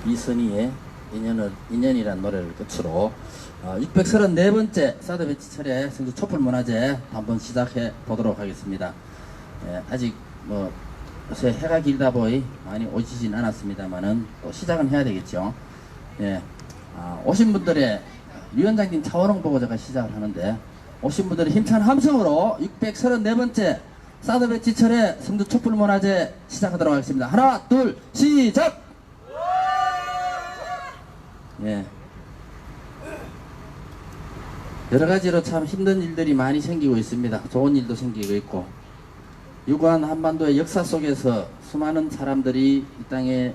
이선희의 인연이란 노래를 끝으로 634번째 사드 배치철의 성주 촛불문화제 한번 시작해 보도록 하겠습니다. 아직 뭐 요새 해가 길다 보이 많이 오시진 않았습니다만은 또 시작은 해야 되겠죠. 오신 분들의 위원장님 차원홍 보고 제가 시작을 하는데, 오신 분들의 힘찬 함성으로 634번째 사드 배치철의 성주 촛불문화제 시작하도록 하겠습니다. 하나, 둘, 시작! 여러가지로 참 힘든 일들이 많이 생기고 있습니다. 좋은 일도 생기고 있고, 유구한 한반도의 역사 속에서 수많은 사람들이 이 땅에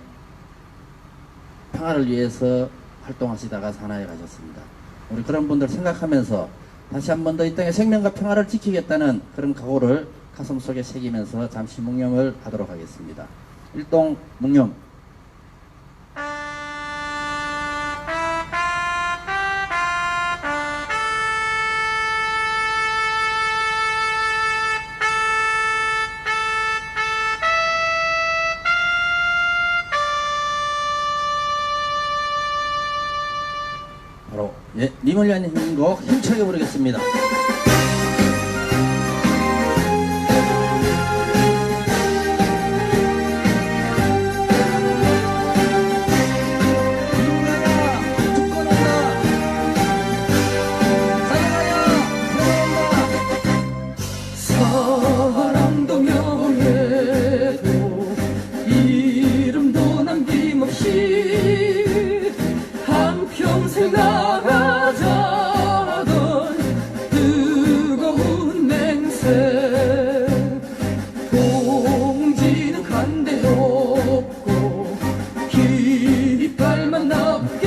평화를 위해서 활동하시다가 사나이 가셨습니다. 우리 그런 분들 생각하면서 다시 한 번 더 이 땅의 생명과 평화를 지키겠다는 그런 각오를 가슴속에 새기면서 잠시 묵념을 하도록 하겠습니다. 일동 묵념. 바로 님을 위한 힘곡 힘차게 부르겠습니다. 사랑도 명예도 이름도 남김없이 한평생 나가자던 뜨거운 맹세, 봉지는 간대롭고 깃발만 납겨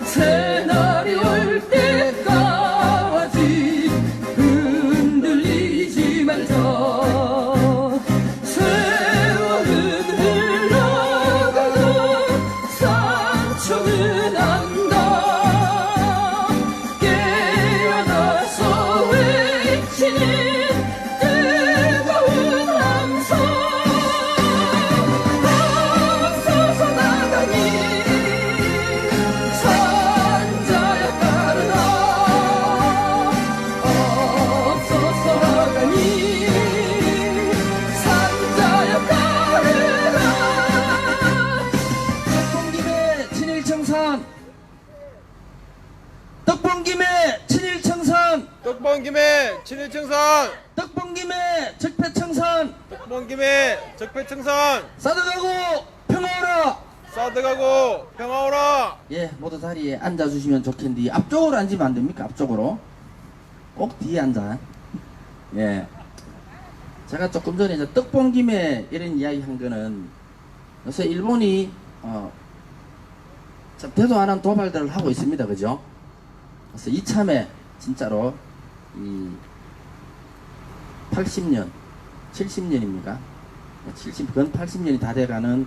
새날이 올 때까지 흔들리지 말자. 세월은 흘러가도 상처는 안다. 깨어나서 외치는 뜨거운 함성, 앞서서 나가니 산자야 따르라. 앞서서 나가니 산자야 따르라. 떡봉김에 친일청산, 떡봉김에 친일청산, 떡봉김에 적폐청산, 떡봉김에 적폐청산, 사드가고 평화오라. 사드가고 평화오라. 모두 자리에 앉아주시면 좋겠는데, 앞쪽으로 앉으면 안 됩니까? 앞쪽으로 꼭 뒤에 앉아. 제가 조금 전에 이제 떡봉김에 이런 이야기 한 거는, 요새 일본이 참 되도 않은 도발들을 하고 있습니다. 그죠? 그래서 이참에 진짜로 이 80년, 70년입니까? 70, 80년이 다 돼가는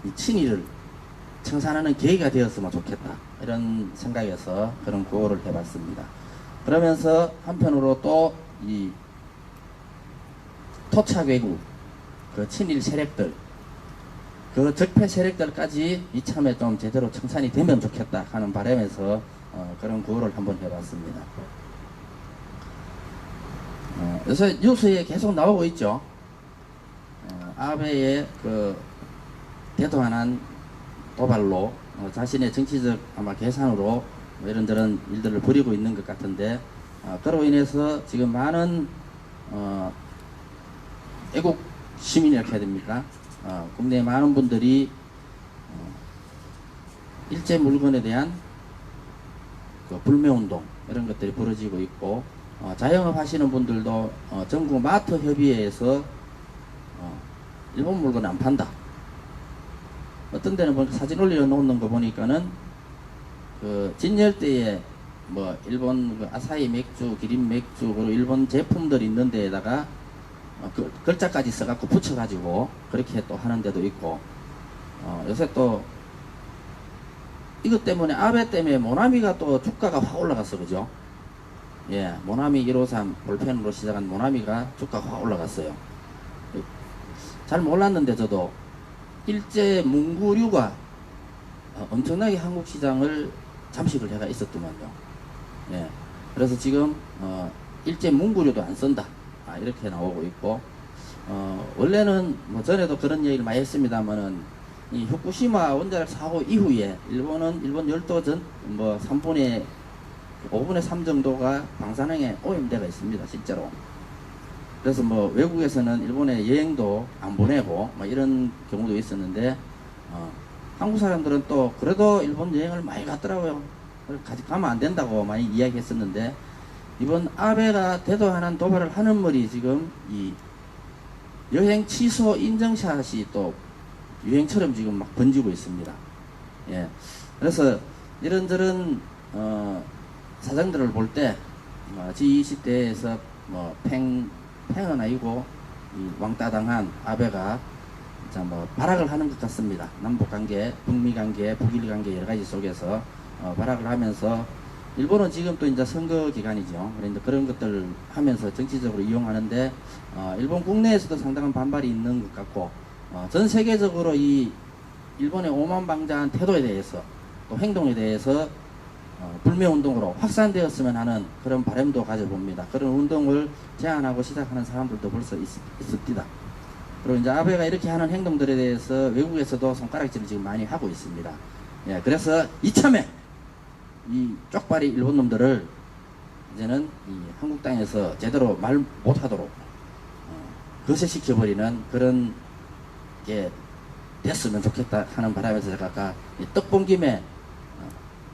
이 친일을 청산하는 계기가 되었으면 좋겠다, 이런 생각에서 그런 구호를 해봤습니다. 그러면서 한편으로 또 이 토착외국, 그 친일 세력들, 그 적폐 세력들까지 이참에 좀 제대로 청산이 되면 좋겠다 하는 바람에서 그런 구호를 한번 해봤습니다. 요새 뉴스에 계속 나오고 있죠. 아베의 그 대도하는 도발로 자신의 정치적 아마 계산으로 이런저런 일들을 벌이고 있는 것 같은데, 그로 인해서 지금 많은 애국 시민이라고 해야 됩니까? 국내에 많은 분들이 일제 물건에 대한 그 불매운동, 이런 것들이 벌어지고 있고, 자영업 하시는 분들도 전국 마트 협의회에서 일본 물건 안 판다. 어떤 데는 보니까 사진 올려놓는 거 보니까는 그 진열 때에 뭐 일본 그 아사히 맥주, 기린 맥주, 그리고 일본 제품들 있는 데에다가 그 글자까지 써갖고 붙여가지고 그렇게 또 하는 데도 있고, 요새 또 이것 때문에, 아베 때문에 모나미가 또 주가가 확 올라갔어. 그죠? 모나미 153 볼펜으로 시작한 모나미가 주가가 확 올라갔어요. 잘 몰랐는데 저도 일제 문구류가 엄청나게 한국 시장을 잠식을 해가 있었더만요. 예. 그래서 지금 일제 문구류도 안 쓴다. 이렇게 나오고 있고, 원래는 뭐 전에도 그런 얘기를 많이 했습니다만은 이 후쿠시마 원자력 사고 이후에 일본 열도 전 5분의 3 정도가 방사능에 오염되어 있습니다, 실제로. 그래서 뭐 외국에서는 일본에 여행도 안 보내고 뭐 이런 경우도 있었는데, 한국 사람들은 또 그래도 일본 여행을 많이 갔더라고요. 가면 안 된다고 많이 이야기했었는데, 이번 아베가 대도하는 도발을 하는 머리 지금 이 여행 취소 인증샷이 또 유행처럼 지금 막 번지고 있습니다. 예. 그래서 이런저런 사장들을 볼 때 G20대에서 뭐 팽은 아니고 이 왕따당한 아베가 발악을 하는 것 같습니다. 남북관계, 북미관계, 북일관계 여러 가지 속에서 발악을 하면서, 일본은 지금 또 이제 선거 기간이죠. 그런데 그런 것들을 하면서 정치적으로 이용하는데, 일본 국내에서도 상당한 반발이 있는 것 같고, 전 세계적으로 이 일본의 오만방자한 태도에 대해서 또 행동에 대해서 불매운동으로 확산되었으면 하는 그런 바람도 가져봅니다. 그런 운동을 제안하고 시작하는 사람들도 벌써 있습니다. 그리고 이제 아베가 이렇게 하는 행동들에 대해서 외국에서도 손가락질을 지금 많이 하고 있습니다. 예, 그래서 이참에 이 쪽발이 일본 놈들을 이제는 이 한국 땅에서 제대로 말 못하도록 거세시켜버리는 그런 게 됐으면 좋겠다 하는 바람에서 제가 아까 떡 본 김에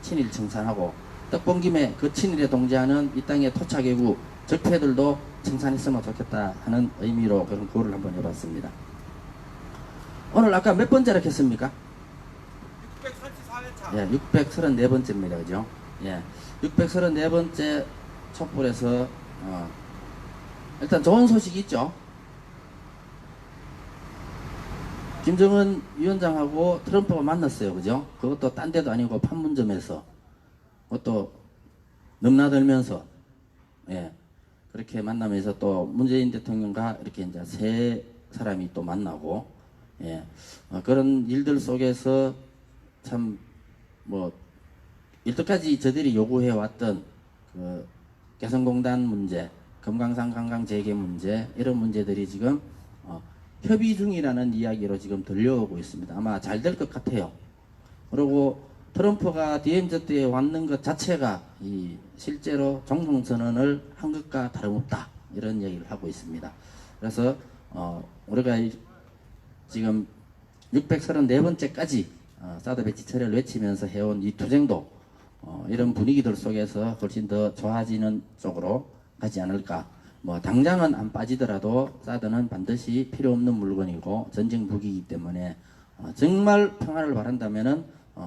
친일 청산하고, 떡 본 김에 그 친일에 동지하는 이 땅의 토착외국 적폐들도 청산했으면 좋겠다 하는 의미로 그런 구호를 한번 해봤습니다. 오늘 아까 몇 번째라 했습니까? 634회차. 예, 634번째입니다. 그죠? 예, 634번째 촛불에서 일단 좋은 소식이 있죠. 김정은 위원장하고 트럼프가 만났어요. 그죠? 그것도 딴 데도 아니고 판문점에서, 그것도 넘나들면서, 예, 그렇게 만나면서 또 문재인 대통령과 이렇게 이제 세 사람이 또 만나고, 예, 그런 일들 속에서 참 뭐 이때까지 저들이 요구해왔던 그 개성공단 문제, 금강산 관광 재개 문제, 이런 문제들이 지금 협의 중이라는 이야기로 지금 들려오고 있습니다. 아마 잘 될 것 같아요. 그리고 트럼프가 DMZ에 왔는 것 자체가 이 실제로 종통선언을 한 것과 다름없다, 이런 얘기를 하고 있습니다. 그래서 우리가 지금 634번째까지 사드 배치 철회를 외치면서 해온 이 투쟁도 이런 분위기들 속에서 훨씬 더 좋아지는 쪽으로 가지 않을까. 뭐 당장은 안 빠지더라도 사드는 반드시 필요 없는 물건이고 전쟁 무기이기 때문에 정말 평화를 바란다면은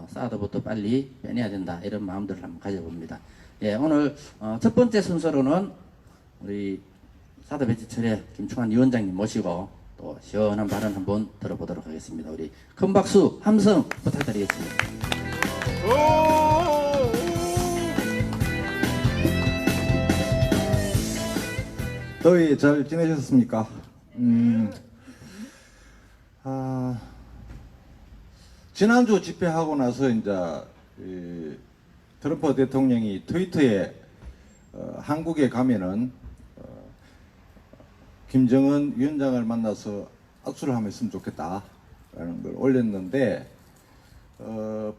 사드부터 빨리 빼내야 된다, 이런 마음들을 한번 가져봅니다. 예, 오늘 첫 번째 순서로는 우리 사드 배치 철회 김충환 위원장님 모시고 또 시원한 발언 한번 들어보도록 하겠습니다. 우리 큰 박수 함성 부탁드리겠습니다. 더위 잘 지내셨습니까? 지난주 집회하고 나서 이제 트럼프 대통령이 트위터에 한국에 가면은 김정은 위원장을 만나서 악수를 하면 했으면 좋겠다라는 걸 올렸는데,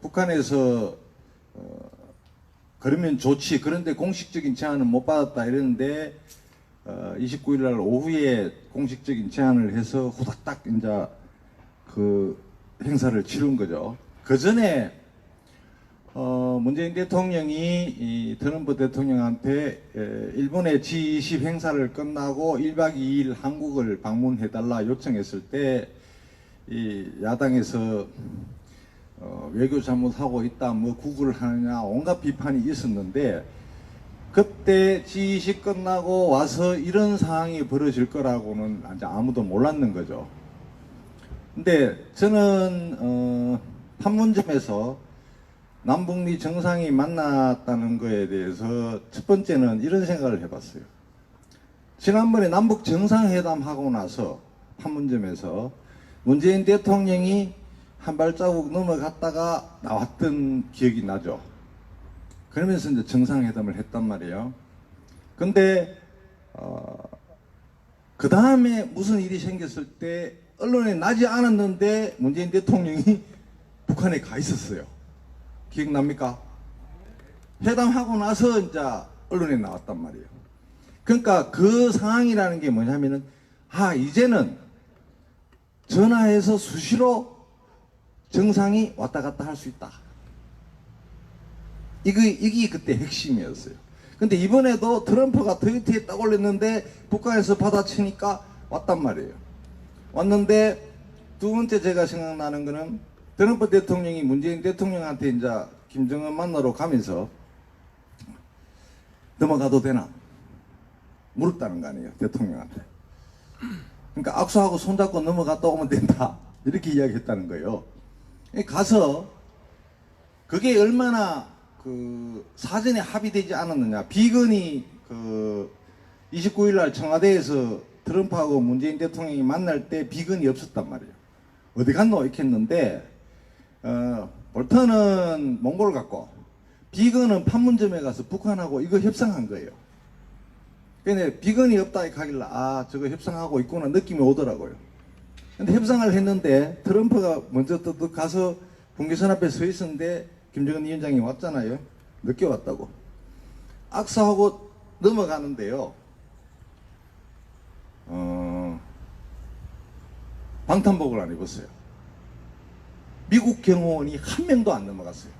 북한에서 그러면 좋지, 그런데 공식적인 제안은 못 받았다 이랬는데 29일 날 오후에 공식적인 제안을 해서 후다닥 이제 그 행사를 치른 거죠. 그 전에 문재인 대통령이 이 트럼프 대통령한테 일본의 G20 행사를 끝나고 1박 2일 한국을 방문해달라 요청했을 때 이 야당에서 외교 잘못하고 있다, 뭐 구구를 하느냐, 온갖 비판이 있었는데, 그때 G20 끝나고 와서 이런 상황이 벌어질 거라고는 이제 아무도 몰랐는 거죠. 근데 저는 판문점에서 남북미 정상이 만났다는 거에 대해서 첫 번째는 이런 생각을 해봤어요. 지난번에 남북 정상회담 하고 나서 판문점에서 문재인 대통령이 한 발자국 넘어갔다가 나왔던 기억이 나죠. 그러면서 이제 정상회담을 했단 말이에요. 근데 그 다음에 무슨 일이 생겼을 때 언론에 나지 않았는데 문재인 대통령이 북한에 가 있었어요. 기억납니까? 회담하고 나서 이제 언론에 나왔단 말이에요. 그러니까 그 상황이라는 게 뭐냐면은 이제는 전화해서 수시로 정상이 왔다 갔다 할 수 있다. 이게 그때 핵심이었어요. 근데 이번에도 트럼프가 트위터에 딱 올렸는데 북한에서 받아치니까 왔단 말이에요. 왔는데 두 번째 제가 생각나는 거는 트럼프 대통령이 문재인 대통령한테 이제 김정은 만나러 가면서 넘어가도 되나? 물었다는 거 아니에요, 대통령한테. 그러니까 악수하고 손잡고 넘어갔다 오면 된다. 이렇게 이야기했다는 거예요. 가서 그게 얼마나 사전에 합의되지 않았느냐. 비건이 29일 날 청와대에서 트럼프하고 문재인 대통령이 만날 때 비건이 없었단 말이에요. 어디 갔노? 이렇게 했는데 볼턴은 몽골 갔고 비건은 판문점에 가서 북한하고 이거 협상한 거예요. 근데 비건이 없다 이렇게 하길래 저거 협상하고 있구나 느낌이 오더라고요. 근데 협상을 했는데 트럼프가 먼저 또 가서 국회선 앞에 서 있었는데 김정은 위원장이 왔잖아요. 늦게 왔다고. 악수하고 넘어가는데요. 방탄복을 안 입었어요. 미국 경호원이 한 명도 안 넘어갔어요.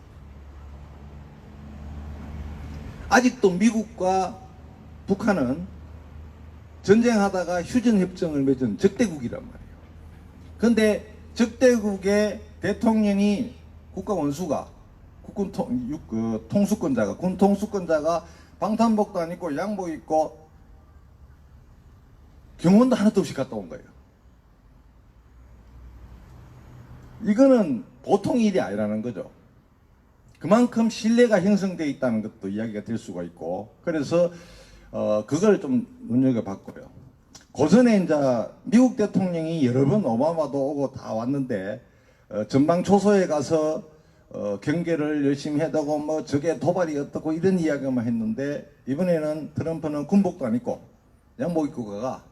아직도 미국과 북한은 전쟁하다가 휴전협정을 맺은 적대국이란 말이에요. 그런데 적대국의 대통령이 국가원수가 국군 통수권자가 군 통수권자가 방탄복도 안 입고 양복 입고 경호원도 하나도 없이 갔다 온 거예요. 이거는 보통 일이 아니라는 거죠. 그만큼 신뢰가 형성되어 있다는 것도 이야기가 될 수가 있고, 그래서 그걸 좀 눈여겨봤고요. 고전에 이제 미국 대통령이 여러 번 오바마도 오고 다 왔는데 전방 초소에 가서 경계를 열심히 해다고 뭐 저게 도발이 어떻고 이런 이야기만 했는데, 이번에는 트럼프는 군복도 안 입고 양복 입고 가가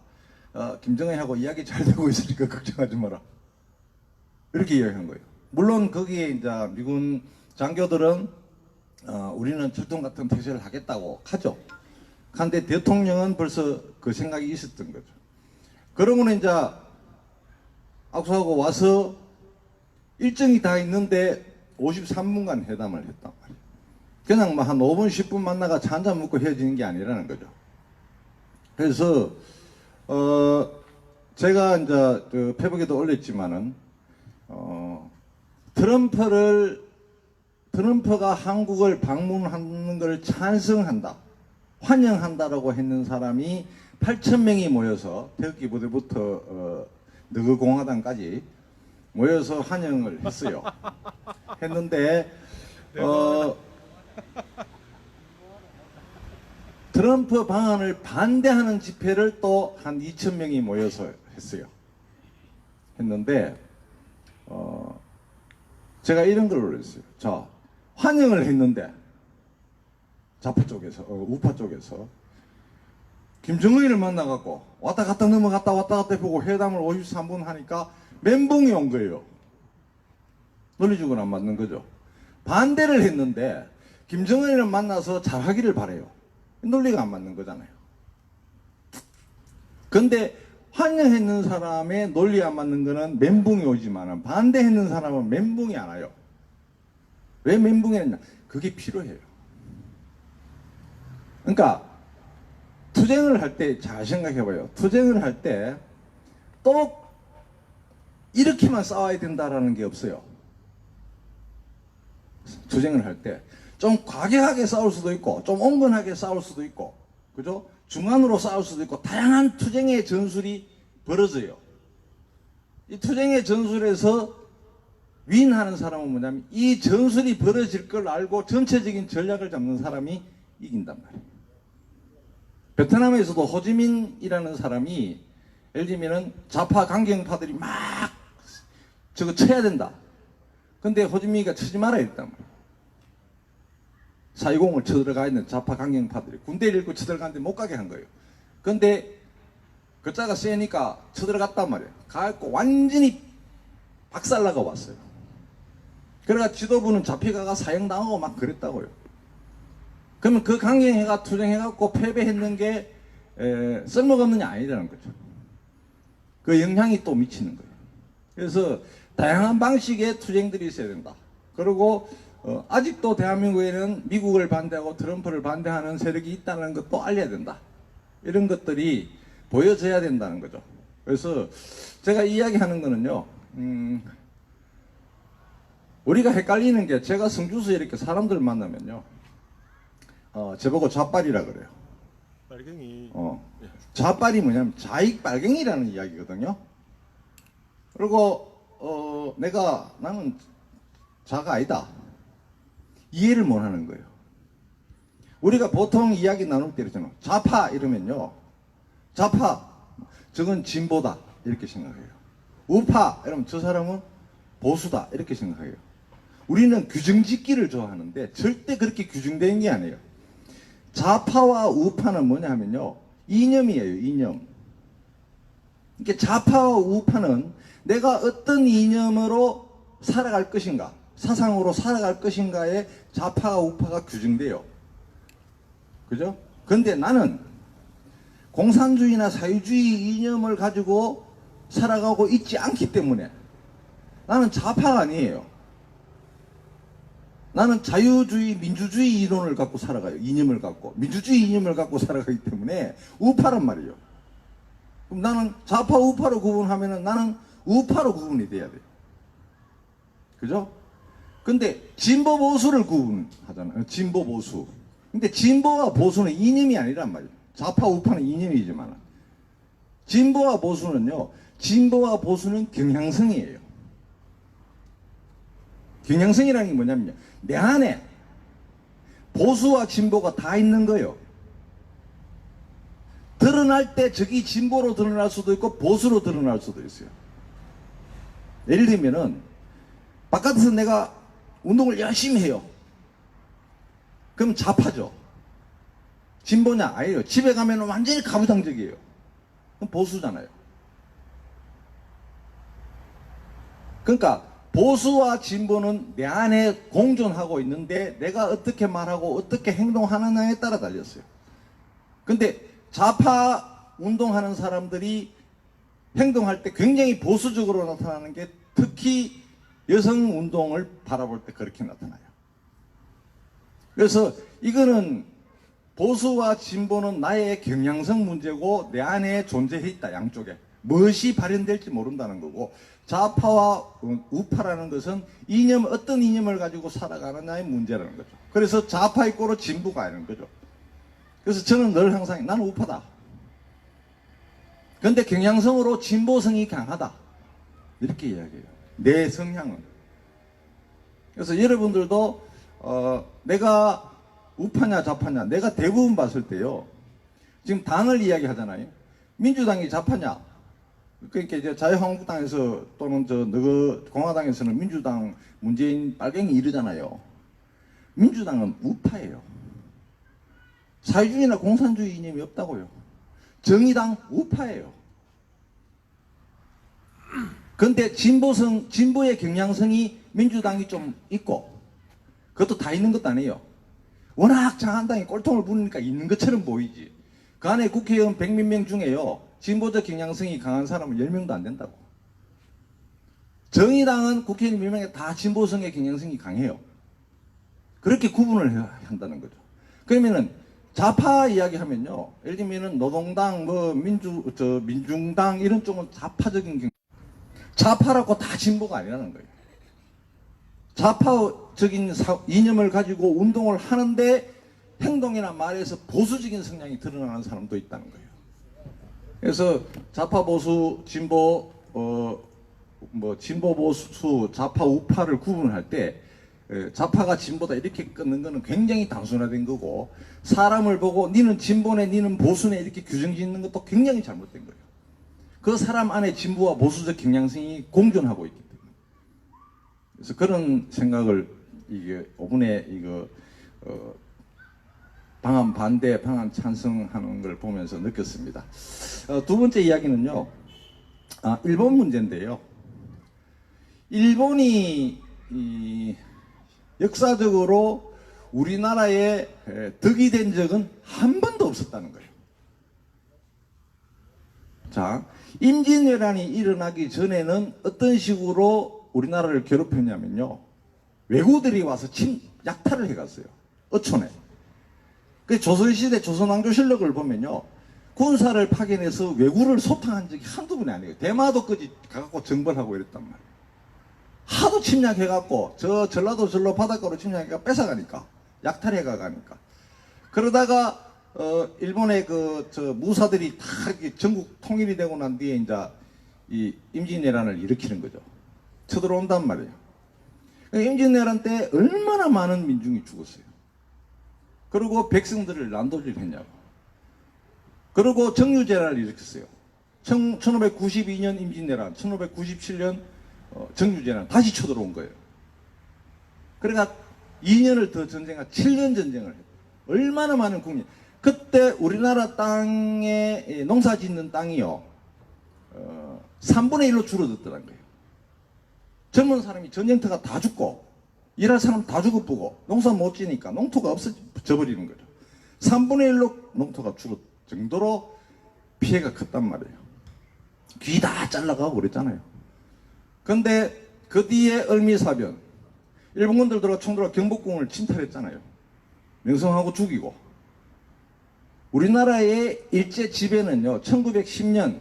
김정은하고 이야기 잘 되고 있으니까 걱정하지 마라 이렇게 이야기한 거예요. 물론 거기에 이제 미군 장교들은 우리는 철통 같은 태세를 하겠다고 하죠. 그런데 대통령은 벌써 그 생각이 있었던 거죠. 그러고는 이제 악수하고 와서 일정이 다 있는데 53분간 회담을 했단 말이에요. 그냥 뭐 한 5분 10분 만나가 차 한잔 먹고 헤어지는 게 아니라는 거죠. 그래서 제가 이제 그 페북에도 올렸지만은 트럼프가 한국을 방문하는 걸 찬성한다, 환영한다라고 했는 사람이 8,000명이 모여서 태극기 부대부터 너그공화당까지 모여서 환영을 했어요. 했는데 트럼프 방안을 반대하는 집회를 또 한 2,000명이 모여서 했어요. 했는데 제가 이런 걸 올렸어요. 자, 환영을 했는데 좌파 쪽에서 우파 쪽에서 김정은이를 만나갖고 왔다 갔다 넘어갔다 왔다 갔다 보고 회담을 53분 하니까 멘붕이 온 거예요. 논리적으로 안 맞는 거죠. 반대를 했는데 김정은이를 만나서 잘하기를 바래요. 논리가 안 맞는 거잖아요. 근데 환영했는 사람의 논리 안 맞는 거는 멘붕이 오지만 반대했는 사람은 멘붕이 안 와요. 왜 멘붕이 왔냐? 그게 필요해요. 그러니까 투쟁을 할 때 잘 생각해봐요. 투쟁을 할 때 또 이렇게만 싸워야 된다라는 게 없어요. 투쟁을 할 때 좀 과격하게 싸울 수도 있고 좀 온건하게 싸울 수도 있고, 그죠? 중간으로 싸울 수도 있고 다양한 투쟁의 전술이 벌어져요. 이 투쟁의 전술에서 윈하는 사람은 뭐냐면 이 전술이 벌어질 걸 알고 전체적인 전략을 잡는 사람이 이긴단 말이에요. 베트남에서도 호지민이라는 사람이 예를 들면 좌파 강경파들이 막 저거 쳐야 된다. 근데 호주민이가 치지 말아야 했단 말이야. 420을 쳐들어가 있는 좌파 강경파들이 군대를 잃고 쳐들어가는데 못 가게 한 거예요. 근데 그 자가 세니까 쳐들어갔단 말이에요. 가갖고 완전히 박살나가 왔어요. 그래가 지도부는 잡혀가가 사형당하고 막 그랬다고요. 그러면 그 강경회가 투쟁해갖고 패배했는 게 쓸모없느냐 아니라는 거죠. 그 영향이 또 미치는 거예요. 그래서 다양한 방식의 투쟁들이 있어야 된다. 그리고 아직도 대한민국에는 미국을 반대하고 트럼프를 반대하는 세력이 있다는 것도 알려야 된다. 이런 것들이 보여져야 된다는 거죠. 그래서 제가 이야기하는 거는요, 우리가 헷갈리는 게, 제가 성주수에 이렇게 사람들 만나면요, 저보고 좌빨이라 그래요. 빨갱이. 좌빨이 뭐냐면 좌익 빨갱이라는 이야기거든요. 그리고 나는 좌가 아니다. 이해를 못 하는 거예요. 우리가 보통 이야기 나눌 때 이러잖아요. 좌파 이러면요, 좌파 저건 진보다 이렇게 생각해요. 우파 이러면 저 사람은 보수다 이렇게 생각해요. 우리는 규정짓기를 좋아하는데 절대 그렇게 규정된 게 아니에요. 좌파와 우파는 뭐냐면요, 이념이에요. 이념. 그러니까 좌파와 우파는 내가 어떤 이념으로 살아갈 것인가, 사상으로 살아갈 것인가에 좌파와 우파가 규정돼요. 그죠? 근데 나는 공산주의나 사회주의 이념을 가지고 살아가고 있지 않기 때문에 나는 좌파가 아니에요. 나는 자유주의, 민주주의 이론을 갖고 살아가요. 이념을 갖고. 민주주의 이념을 갖고 살아가기 때문에 우파란 말이에요. 그럼 나는 좌파, 우파로 구분하면은 나는 우파로 구분이 돼야 돼요. 그죠? 근데 진보, 보수를 구분하잖아요. 진보, 보수. 근데 진보와 보수는 이념이 아니란 말이에요. 좌파, 우파는 이념이지만. 진보와 보수는요, 진보와 보수는 경향성이에요. 경향성이라는 게 뭐냐면요, 내 안에 보수와 진보가 다 있는 거예요. 드러날 때 저기 진보로 드러날 수도 있고 보수로 드러날 수도 있어요. 예를 들면은 바깥에서 내가 운동을 열심히 해요. 그럼 좌파죠. 진보냐? 아니에요. 집에 가면 완전히 가부장적이에요. 그럼 보수잖아요. 그러니까 보수와 진보는 내 안에 공존하고 있는데 내가 어떻게 말하고 어떻게 행동하느냐에 따라 달렸어요. 근데 좌파 운동하는 사람들이 행동할 때 굉장히 보수적으로 나타나는 게 특히 여성 운동을 바라볼 때 그렇게 나타나요. 그래서 이거는 보수와 진보는 나의 경향성 문제고 내 안에 존재해 있다. 양쪽에 무엇이 발현될지 모른다는 거고, 좌파와 우파라는 것은 이념, 어떤 이념을 가지고 살아가느냐의 문제라는 거죠. 그래서 좌파 있고로 진보가 아니는 거죠. 그래서 저는 늘 항상 나는 우파다. 그런데 경향성으로 진보성이 강하다. 이렇게 이야기해요. 내 성향은. 그래서 여러분들도 내가 우파냐 좌파냐, 내가 대부분 봤을 때요, 지금 당을 이야기하잖아요. 민주당이 좌파냐, 그러니까 이제 자유한국당에서 또는 공화당에서는 민주당, 문재인, 빨갱이 이러잖아요. 민주당은 우파예요. 사회주의나 공산주의 이념이 없다고요. 정의당 우파예요. 그런데 진보의 경향성이 민주당이 좀 있고, 그것도 다 있는 것도 아니에요. 워낙 장한당이 꼴통을 부르니까 있는 것처럼 보이지. 그 안에 국회의원 100몇 명 중에요, 진보적 경향성이 강한 사람은 10명도 안 된다고. 정의당은 국회의원 몇 명에 다 진보성의 경향성이 강해요. 그렇게 구분을 한다는 거죠. 그러면은 좌파 이야기하면요, 예를 들면은 노동당, 민중당 이런 쪽은 좌파적인 좌파라고 다 진보가 아니라는 거예요. 좌파적인 이념을 가지고 운동을 하는데 행동이나 말에서 보수적인 성향이 드러나는 사람도 있다는 거예요. 그래서 좌파, 보수, 진보, 진보, 보수, 좌파, 우파를 구분할 때 좌파가 진보다 이렇게 끊는 거는 굉장히 단순화된 거고, 사람을 보고 니는 진보네, 니는 보수네 이렇게 규정 짓는 것도 굉장히 잘못된 거예요. 그 사람 안에 진보와 보수적 경향성이 공존하고 있기 때문에. 그래서 그런 생각을 이게 5분에 이거 방한 반대, 방한 찬성하는 걸 보면서 느꼈습니다. 두 번째 이야기는요, 일본 문제인데요. 일본이 역사적으로 우리나라에 덕이 된 적은 한 번도 없었다는 거예요. 자, 임진왜란이 일어나기 전에는 어떤 식으로 우리나라를 괴롭혔냐면요, 왜구들이 와서 약탈을 해갔어요. 어촌에. 그 조선시대 조선왕조실록을 보면요, 군사를 파견해서 왜구를 소탕한 적이 한두 번이 아니에요. 대마도까지 가갖고 정벌하고 이랬단 말이에요. 하도 침략해갖고 저 전라도 절로 바닷가로 침략해가 뺏어가니까, 약탈해 가가니까. 그러다가 일본의 저 무사들이 다 전국 통일이 되고 난 뒤에 이제 이 임진왜란을 일으키는 거죠. 쳐들어온단 말이에요. 임진왜란 때 얼마나 많은 민중이 죽었어요. 그리고 백성들을 난도질했냐고. 그리고 정유재란을 일으켰어요. 1592년 임진왜란, 1597년 정유재란 다시 쳐들어온 거예요. 그러니까 2년을 더 전쟁한 7년 전쟁을 했어요. 얼마나 많은 국민. 그때 우리나라 땅에 농사 짓는 땅이요, 3분의 1로 줄어들었다는 거예요. 젊은 사람이 전쟁터가 다 죽고 일할 사람 다 죽어보고 농사 못 지니까 농토가 없어져 버리는 거죠. 3분의 1로 농토가 죽을 정도로 피해가 컸단 말이에요. 귀 다 잘라가고 그랬잖아요. 근데 그 뒤에 을미사변, 일본군들 들어가 총 들어가 경복궁을 침탈했잖아요. 명성하고 죽이고. 우리나라의 일제 지배는요, 1910년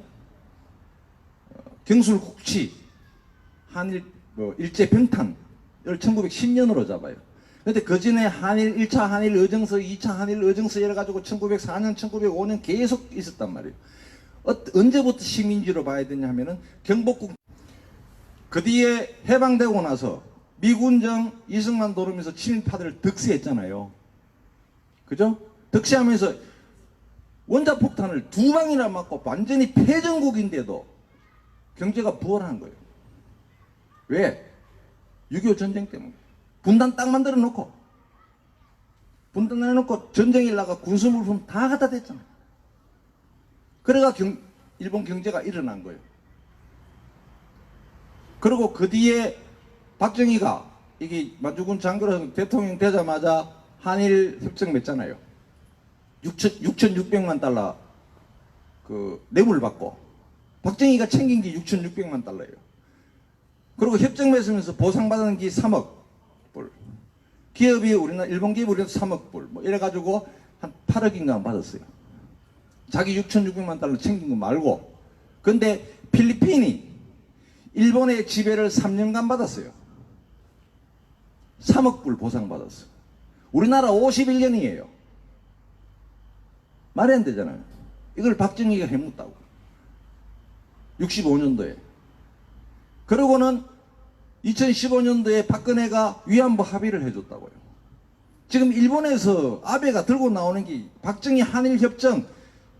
경술국치 한일 일제 병탄을 1910년으로 잡아요. 근데 그 전에 한일 1차 한일 의정서, 2차 한일 의정서 이래가지고 1904년, 1905년 계속 있었단 말이에요. 언제부터 식민지로 봐야 되냐 하면은 경복궁. 그 뒤에 해방되고 나서 미군정 이승만 도르면서 친일파들을 득세했잖아요. 그죠? 득세하면서 원자폭탄을 2방이나 맞고 완전히 패전국인데도 경제가 부활한 거예요. 왜? 6.25 전쟁 때문에. 분단 딱 만들어 놓고, 분단해 놓고 전쟁에 나가 군수물품 다 갖다 댔잖아요. 그래가 일본 경제가 일어난 거예요. 그리고 그 뒤에 박정희가 이게 만주군 장교로 대통령 되자마자 한일 협정 맺잖아요. 6,600만 달러 그 뇌물 받고, 박정희가 챙긴 게 6,600만 달러예요. 그리고 협정 맺으면서 보상받은 게 3억 불. 기업이 우리나라, 일본 기업이 우리나라 3억 불. 뭐 이래가지고 한 8억인가 받았어요. 자기 6,600만 달러 챙긴 거 말고. 근데 필리핀이 일본의 지배를 3년간 받았어요. 3억 불 보상받았어요. 우리나라 51년이에요. 말이 안 되잖아요. 이걸 박정희가 해묻다고. 65년도에. 그러고는 2015년도에 박근혜가 위안부 합의를 해줬다고요. 지금 일본에서 아베가 들고 나오는 게 박정희 한일협정,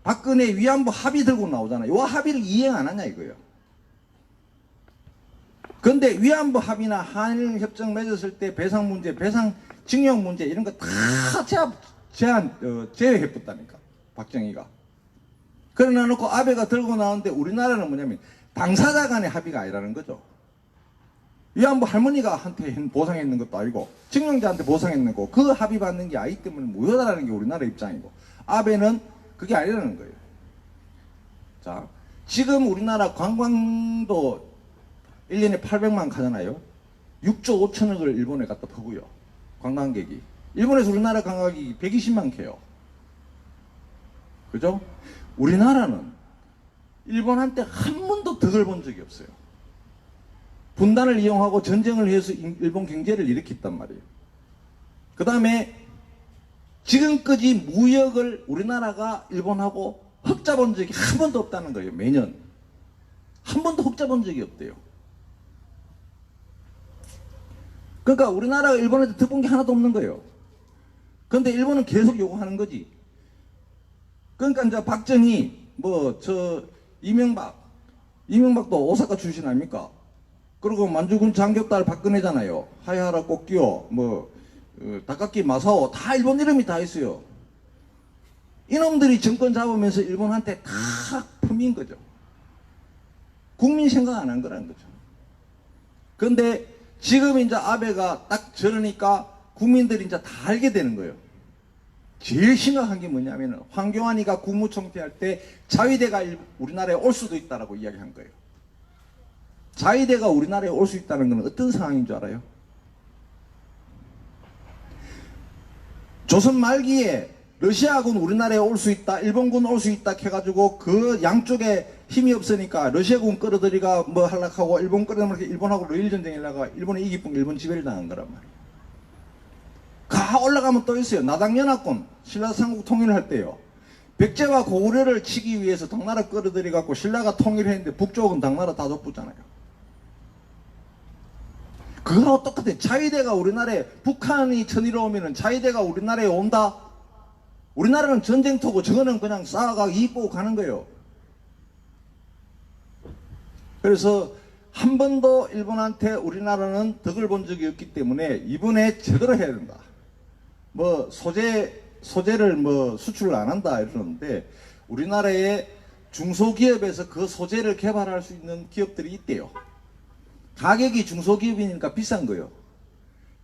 박근혜 위안부 합의 들고 나오잖아요. 이 합의를 이행 안 하냐 이거예요. 근데 위안부 합의나 한일협정 맺었을 때 배상 문제, 배상 징용 문제 이런 거 다 제외해뒀다니까 박정희가. 그러나 놓고 아베가 들고 나오는데 우리나라는 뭐냐면 당사자 간의 합의가 아니라는 거죠. 위안부 할머니가 한테 보상했는 것도 아니고 징용자한테 보상했는 거, 그 합의 받는 게 아니기 때문에 무효다라는 게 우리나라 입장이고, 아베는 그게 아니라는 거예요. 자, 지금 우리나라 관광도 1년에 800만 가잖아요. 6조 5천억을 일본에 갖다 퍼고요. 관광객이. 일본에서 우리나라 관광객이 120만 개요. 그죠? 우리나라는 일본한테 한 번도 덕을 본 적이 없어요. 분단을 이용하고 전쟁을 해서 일본 경제를 일으켰단 말이에요. 그 다음에 지금까지 무역을 우리나라가 일본하고 흑자 본 적이 한 번도 없다는 거예요. 매년. 한 번도 흑자 본 적이 없대요. 그러니까 우리나라가 일본한테 득본 게 하나도 없는 거예요. 그런데 일본은 계속 요구하는 거지. 그러니까 이제 박정희, 이명박도 오사카 출신 아닙니까? 그리고 만주군 장교딸 박근혜잖아요. 하야하라 꽃기요, 다카키 마사오, 다 일본 이름이 다 있어요. 이놈들이 정권 잡으면서 일본한테 다 품인 거죠. 국민 생각 안 한 거라는 거죠. 그런데 지금 이제 아베가 딱 저러니까 국민들이 이제 다 알게 되는 거예요. 제일 심각한 게 뭐냐면 황교안이가 국무총리 할 때 자위대가 우리나라에 올 수도 있다라고 이야기한 거예요. 자위대가 우리나라에 올 수 있다는 건 어떤 상황인 줄 알아요? 조선 말기에 러시아군 우리나라에 올 수 있다, 일본군 올 수 있다 해가지고 그 양쪽에 힘이 없으니까 러시아군 끌어들이가 뭐 하려고 일본 끌어들이가 일본하고 러일 전쟁에 일어나가 일본에 이기뿐 일본 지배를 당한 거란 말이에요. 가 올라가면 또 있어요. 나당연합군 신라 삼국 통일을 할 때요. 백제와 고구려를 치기 위해서 당나라 끌어들이 갖고 신라가 통일했는데 북쪽은 당나라 다 돋붙잖아요. 그거하고 똑같아요. 자위대가 우리나라에 북한이 천일로 오면은 자위대가 우리나라에 온다. 우리나라는 전쟁터고 저거는 그냥 쌓아가 이익 보고 가는 거예요. 그래서 한 번도 일본한테 우리나라는 덕을 본 적이 없기 때문에 이번에 제대로 해야 된다. 소재를 수출을 안 한다 이러는데 우리나라의 중소기업에서 그 소재를 개발할 수 있는 기업들이 있대요. 가격이 중소기업이니까 비싼 거예요.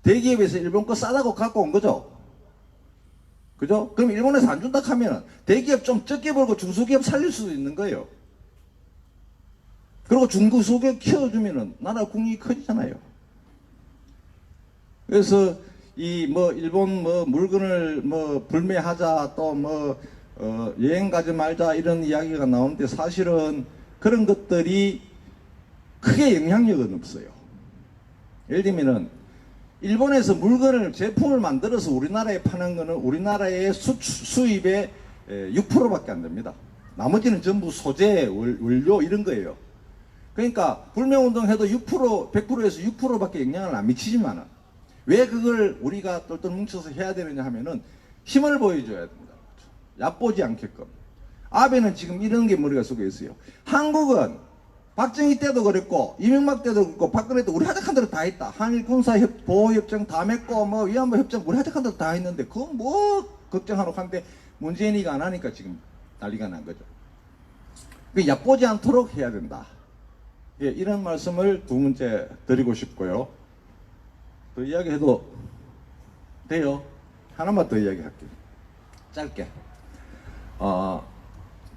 대기업에서 일본 거 싸다고 갖고 온 거죠. 그죠? 그럼 일본에서 안 준다 하면 대기업 좀 적게 벌고 중소기업 살릴 수도 있는 거예요. 그리고 중소기업 키워주면은 나라 국익이 커지잖아요. 그래서 일본 물건을 불매하자 또 여행 가지 말자 이런 이야기가 나오는데 사실은 그런 것들이 크게 영향력은 없어요. 예를 들면은 일본에서 제품을 만들어서 우리나라에 파는 거는 우리나라의 수입의 6%밖에 안 됩니다. 나머지는 전부 소재, 원료 이런 거예요. 그러니까 불매운동 해도 100%에서 6%밖에 영향을 안 미치지만은 왜 그걸 우리가 똘똘 뭉쳐서 해야 되느냐 하면은 힘을 보여줘야 됩니다. 얕보지 않게끔. 아베는 지금 이런 게 머리가 속에 있어요. 한국은 박정희 때도 그랬고 이명박 때도 그랬고 박근혜 때도 우리 하자한 대로 다 했다. 한일 군사 보호협정 다 맺고 위안부 협정 우리 하자한 대로 다 했는데 그건 걱정하러 하는데 문재인이가 안 하니까 지금 난리가 난 거죠. 얕보지 않도록 해야 된다. 예, 이런 말씀을 두 번째 드리고 싶고요. 더 이야기해도 돼요? 하나만 더 이야기할게요. 짧게.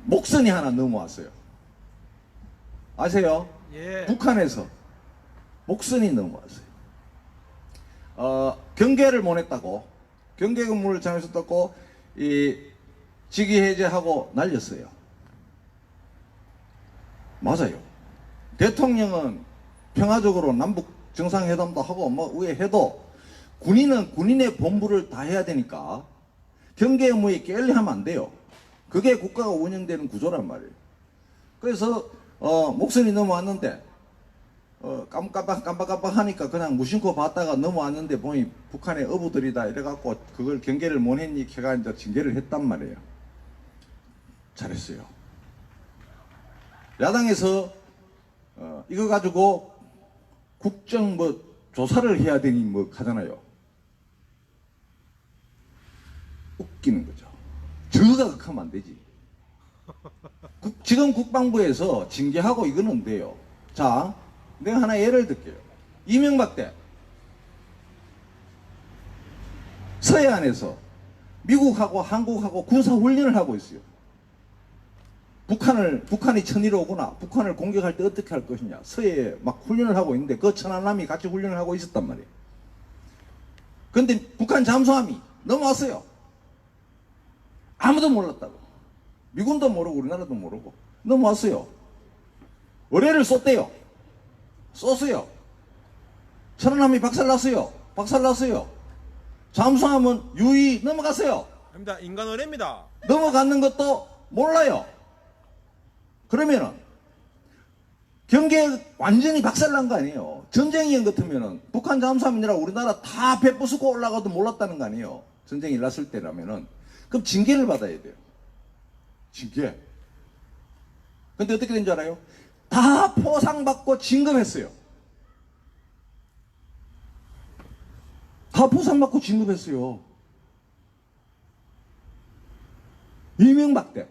목선이 하나 넘어왔어요. 아세요? 예. 북한에서 목선이 넘어왔어요. 경계를 못 했다고, 경계 근무를 잘못했다고 직위 해제하고 날렸어요. 맞아요. 대통령은 평화적으로 남북 정상회담도 하고 위에 해도 군인은 군인의 본부를 다 해야 되니까 경계 의무에 게을리하면 안 돼요. 그게 국가가 운영되는 구조란 말이에요. 그래서 목선이 넘어왔는데 깜빡깜빡 하니까 그냥 무심코 봤다가 넘어왔는데 보니 북한의 어부들이다 이래갖고 그걸 경계를 못 했니 걔가 이제 징계를 했단 말이에요. 잘했어요. 야당에서 이거 가지고 국정 조사를 해야 되니 하잖아요. 웃기는 거죠. 저거가 극하면 안 되지. 지금 국방부에서 징계하고 이거는 돼요. 자, 내가 하나 예를 들게요. 이명박 때 서해안에서 미국하고 한국하고 군사훈련을 하고 있어요. 북한이 천일로 오거나 북한을 공격할 때 어떻게 할 것이냐 서해에 막 훈련을 하고 있는데 그 천안함이 같이 훈련을 하고 있었단 말이에요. 그런데 북한 잠수함이 넘어왔어요. 아무도 몰랐다고. 미군도 모르고 우리나라도 모르고 넘어왔어요. 어뢰를 쏟대요. 쏘세요. 천안함이 박살났어요. 잠수함은 유의 넘어갔어요. 아닙니다. 인간 어뢰입니다. 넘어가는 것도 몰라요. 그러면은 경계 완전히 박살난 거 아니에요. 전쟁이 같으면은 북한 잠수함이라 우리나라 다 배 부수고 올라가도 몰랐다는 거 아니에요. 전쟁이 일어났을 때라면은. 그럼 징계를 받아야 돼요. 징계. 근데 어떻게 된 줄 알아요? 다 포상받고 진급했어요. 다 부상받고 진급했어요. 이명박 때.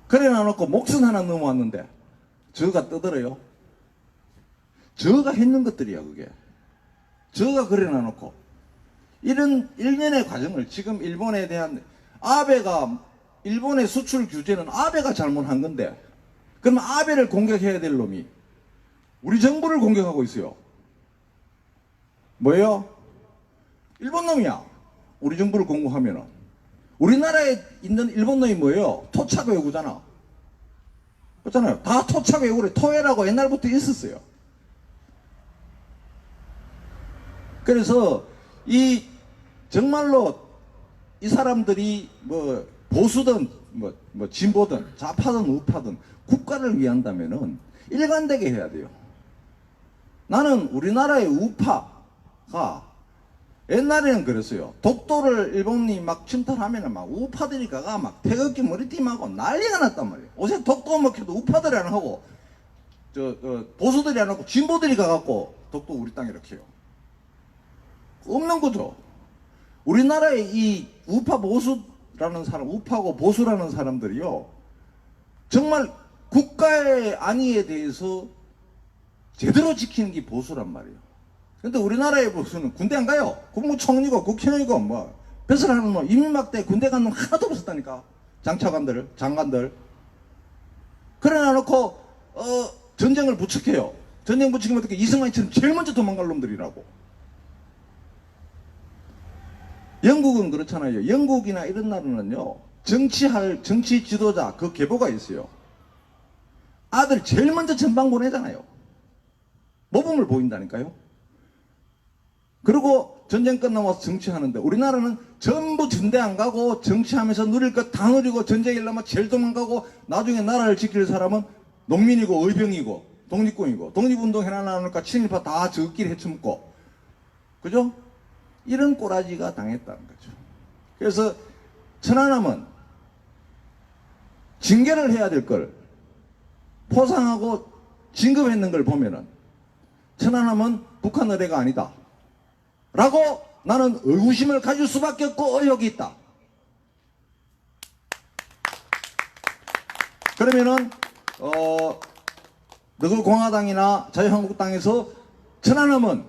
그래 놔놓고 목선 하나 넘어왔는데 저가 떠들어요. 저가 했는 것들이야 그게. 저가 그래 놔놓고 이런 일련의 과정을 지금 일본에 대한 아베가 일본의 수출 규제는 아베가 잘못한 건데 그럼 아베를 공격해야 될 놈이 우리 정부를 공격하고 있어요. 뭐예요? 일본 놈이야. 우리 정부를 공격하면은 우리나라에 있는 일본 놈이 뭐예요? 토착 외구잖아. 그렇잖아요. 다 토착 외구래. 토해라고 옛날부터 있었어요. 그래서 이 정말로 이 사람들이 뭐 보수든 뭐 진보든 좌파든 우파든 국가를 위한다면은 일관되게 해야 돼요. 나는 우리나라의 우파가 옛날에는 그랬어요. 독도를 일본이 막 침탈하면은 막 우파들이 가가 막 태극기 머리띠하고 난리가 났단 말이에요. 요새 독도 먹혀도 우파들이 안 하고 보수들이 안 하고 진보들이 가갖고 독도 우리 땅 이렇게 해요. 없는 거죠. 우리나라의 이 우파 보수라는 사람, 우파고 보수라는 사람들이요, 정말 국가의 안위에 대해서 제대로 지키는 게 보수란 말이에요. 근데 우리나라의 보수는 군대 안 가요. 국무총리고 국회의원이고 뭐 벼슬 하는 놈, 이민박 때 군대 간 놈 하나도 없었다니까. 장차관들, 장관들. 그래 놔놓고 전쟁을 부추겨요. 전쟁 부추기면 어떻게 이승만이처럼 제일 먼저 도망갈 놈들이라고. 영국은 그렇잖아요. 영국이나 이런 나라는요, 정치 지도자 그 계보가 있어요. 아들 제일 먼저 전방 보내잖아요. 모범을 보인다니까요. 그리고 전쟁 끝나고 와서 정치하는데 우리나라는 전부 전대 안 가고 정치하면서 누릴 것 다 누리고 전쟁 일나면 제일 도망가고 나중에 나라를 지킬 사람은 농민이고 의병이고 독립군이고 독립운동 해놔놓으니까 친일파 다 저끼리 헤쳐먹고 그죠? 이런 꼬라지가 당했다는 거죠. 그래서 천안함은 징계를 해야 될 걸 포상하고 진급했는 걸 보면은 천안함은 북한 의뢰가 아니다 라고 나는 의구심을 가질 수밖에 없고 의혹이 있다. 그러면은 너그 공화당이나 자유한국당에서 천안함은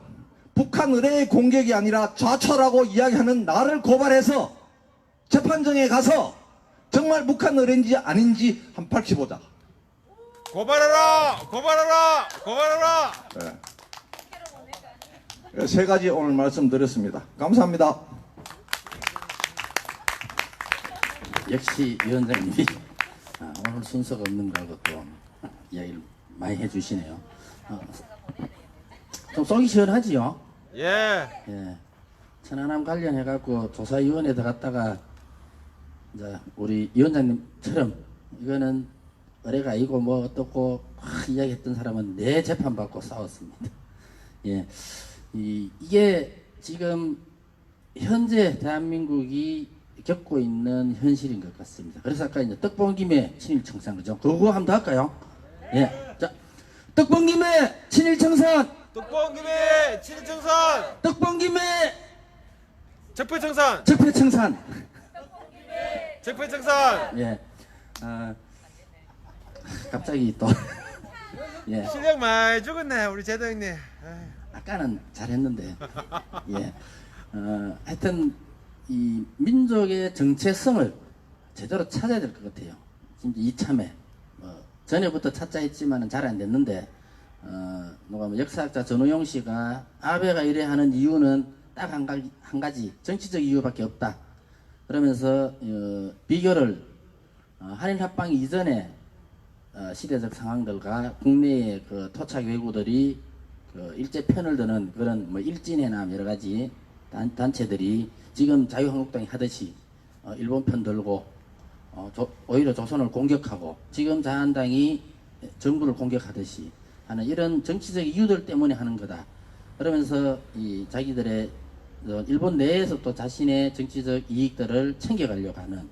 북한 의뢰의 공격이 아니라 좌초라고 이야기하는 나를 고발해서 재판정에 가서 정말 북한 의뢰인지 아닌지 한번 밝혀보자. 고발하라! 고발하라! 고발하라! 네. 세 가지 오늘 말씀드렸습니다. 감사합니다. 역시 위원장님이 오늘 순서가 없는 거하고 또 이야기를 많이 해주시네요. 좀 속이 시원하지요? 예. 예. 천안함 관련해갖고 조사위원회 들어갔다가 이제 우리 위원장님처럼 이거는 의뢰가 아니고 뭐 어떻고 막 이야기했던 사람은 내 재판받고 싸웠습니다. 예. 이게 지금 현재 대한민국이 겪고 있는 현실인 것 같습니다. 그래서 아까 이제 떡봉김에 친일청산 그죠? 그거 한번 더 할까요? 예. 자, 떡봉김에 친일청산! 떡봉김에 친일청산! 떡봉김에 적폐청산! 적폐청산! 적폐청산! 예. 갑자기 또 예. 실력 많이 죽었네 우리 제도 형님. 아까는 잘했는데 예. 하여튼 이 민족의 정체성을 제대로 찾아야 될 것 같아요. 진짜 이참에 전에부터 찾자 했지만은 잘 안 됐는데 누가 뭐 역사학자 전우용 씨가 아베가 이래 하는 이유는 딱 한 가지 정치적 이유밖에 없다. 그러면서 비교를 한일 합방 이전에 시대적 상황들과 국내의 그 토착 외구들이 그 일제 편을 드는 그런 뭐 일진회나 여러 가지 단체들이 지금 자유한국당이 하듯이 일본 편 들고 오히려 조선을 공격하고 지금 자한당이 정부를 공격하듯이 하는 이런 정치적 이유들 때문에 하는 거다. 그러면서 이 자기들의 일본 내에서 또 자신의 정치적 이익들을 챙겨가려고 하는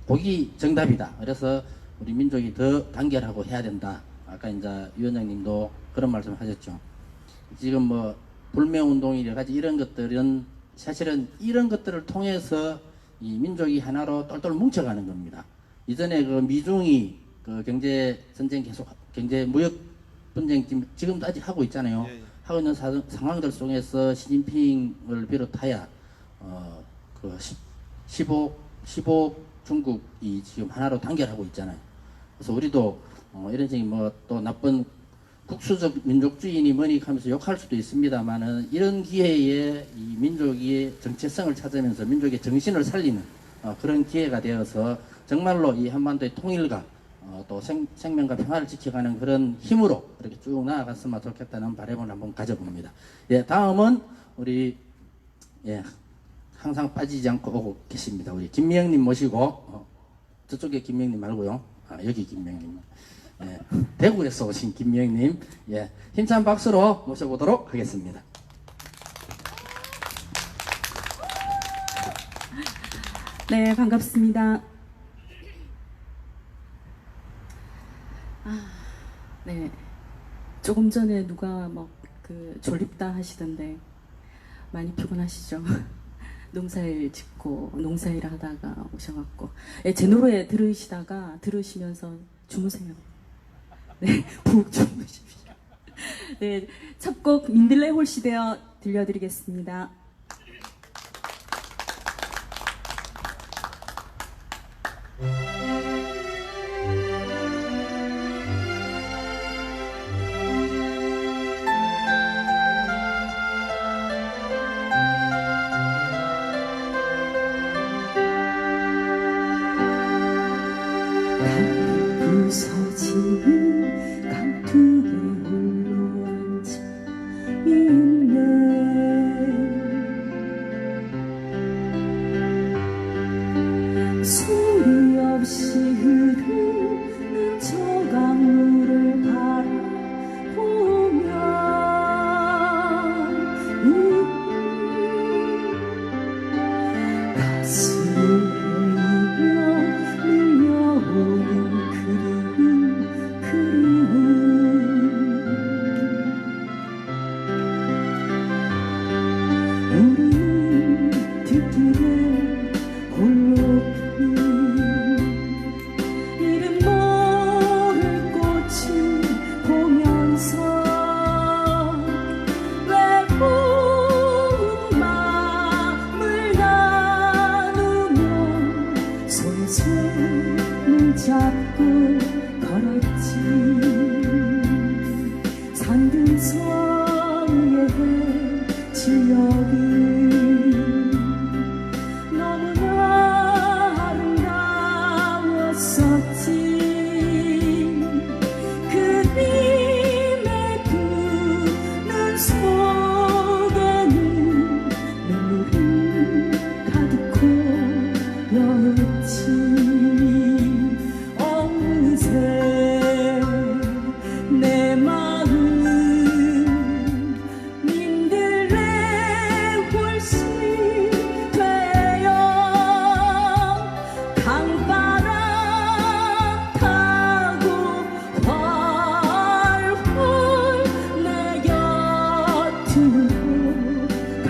거기 정답이다. 그래서 우리 민족이 더 단결하고 해야 된다. 아까 이제 위원장님도 그런 말씀하셨죠. 지금 뭐 불매운동 여러 가지 이런 것들은 사실은 이런 것들을 통해서 이 민족이 하나로 똘똘 뭉쳐가는 겁니다. 이전에 그 미중이 그 경제 전쟁 계속 경제 무역 분쟁 지금도 아직 하고 있잖아요. 예, 예. 하고 있는 상황들 속에서 시진핑을 비롯하여 그 15 중국이 지금 하나로 단결하고 있잖아요. 그래서 우리도 이런 식의 뭐 또 나쁜 국수적 민족주의니 뭐니 하면서 욕할 수도 있습니다만은 이런 기회에 이 민족이 정체성을 찾으면서 민족의 정신을 살리는 그런 기회가 되어서 정말로 이 한반도의 통일과 또 생명과 평화를 지켜가는 그런 힘으로 이렇게 쭉 나아갔으면 좋겠다는 바람을 한번 가져봅니다. 예, 다음은 우리 예, 항상 빠지지 않고 오고 계십니다. 우리 김미영님 모시고 저쪽에 김미영님 말고요. 여기 김미영님. 예, 대구에서 오신 김미영님, 예, 힘찬 박수로 모셔보도록 하겠습니다. 네, 반갑습니다. 네, 조금 전에 누가 뭐 그 졸립다 하시던데 많이 피곤하시죠? 농사일 짓고 농사일 하다가 오셔갖고 예, 제 노래 들으시면서 주무세요. 네, 푹 주무십시오. 네, 첫 곡 민들레 홀시되어 들려드리겠습니다. 부서지는 강둑에 홀로 앉아 있네. 소리 없이 흐르는 저 강물을 바라보면 가슴을 헤이며 밀려오는 그리움 우리는 뒷길에 홀로 핀 이름 모를 꽃을 보면서 외로운 마음을 나누며 손을 잡고 걸었지. 산등성의 지역은 너무나 아름다웠었지. 그림의 두 눈 속에는 눈물이 가득 고였지. 어느새 내 마음 민들레 홀씨 되어 강바람 타고 활활 내 곁으로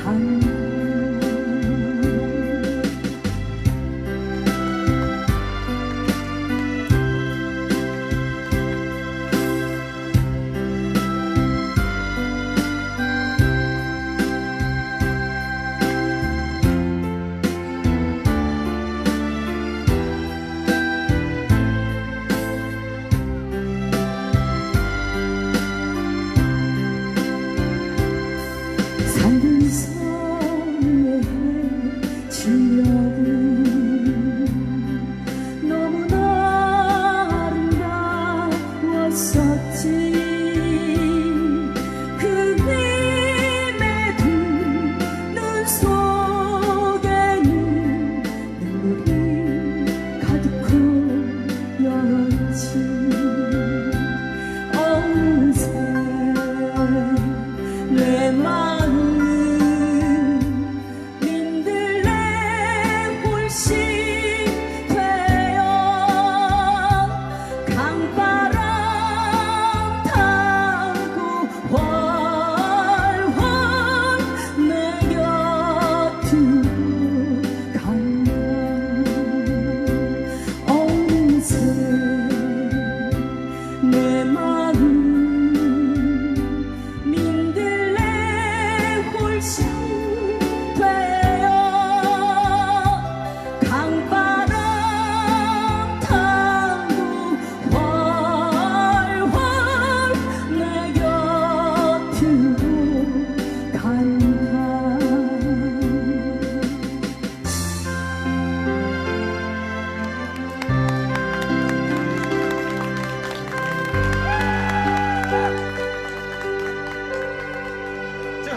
간다.